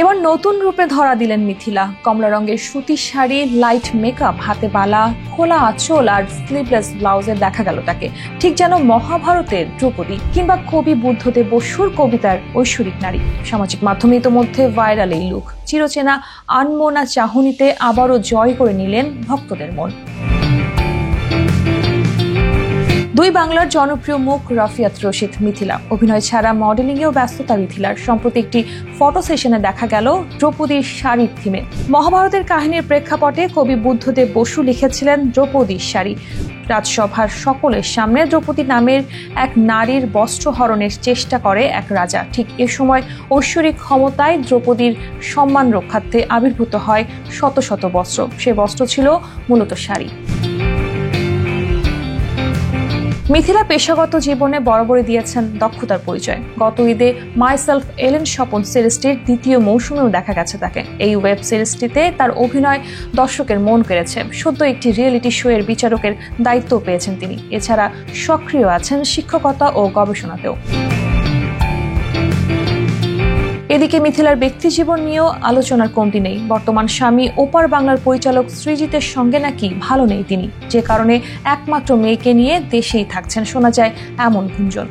এবার নতুন রূপে ধরা দিলেন মিথিলা। কমলা রঙের সুতির শাড়ি, লাইট মেকআপ, হাতে বালা, খোলা আঁচল আর স্লিভলেস ব্লাউজে দেখা গেল তাকে ঠিক যেন মহাভারতের দ্রৌপদী কিংবা কবি বুদ্ধদেব বসুর কবিতার ঐশ্বরিক নারী। সামাজিক মাধ্যমে ইতোমধ্যে ভাইরাল এই লুক চিরচেনা আনমনা চাহনিতে আবারও জয় করে নিলেন ভক্তদের মন। দুই বাংলার জনপ্রিয় মুখ রাফিয়াত রশিদ মিথিলা। অভিনয় ছাড়া মডেলিংয়েও ব্যস্ততা মিথিলার। সম্প্রতি একটি ফটো সেশনে দেখা গেল দ্রৌপদীর শাড়ির থিমে। মহাভারতের কাহিনীর প্রেক্ষাপটে কবি বুদ্ধদেব বসু লিখেছিলেন দ্রৌপদীর শাড়ি। রাজসভার সকলের সামনে দ্রৌপদী নামের এক নারীর বস্ত্রহরণের চেষ্টা করে এক রাজা। ঠিক এ সময় ঐশ্বরিক ক্ষমতায় দ্রৌপদীর সম্মান রক্ষার্থে আবির্ভূত হয় শত শত বস্ত্র। সে বস্ত্র ছিল মূলত শাড়ি। মিথিলা পেশাগত জীবনে বরাবরই দিয়েছেন দক্ষতার পরিচয়। গত ঈদে মাইসেলফ এলেন স্বপন সিরিজটির দ্বিতীয় মৌসুমেও দেখা গেছে তাকে। এই ওয়েব সিরিজটিতে তার অভিনয় দর্শকের মন কেড়েছে। সদ্য একটি রিয়েলিটি শো এর বিচারকের দায়িত্ব পেয়েছেন তিনি। এছাড়া সক্রিয় আছেন শিক্ষকতা ও গবেষণাতেও। এদিকে মিথিলার ব্যক্তি জীবন নিয়েও আলোচনার কমতি নেই। বর্তমান স্বামী ওপার বাংলার পরিচালক সৃজিতের সঙ্গে নাকি ভালো নেই তিনি, যে কারণে একমাত্র মেয়েকে নিয়ে দেশেই থাকছেন শোনা যায় এমন গুঞ্জন।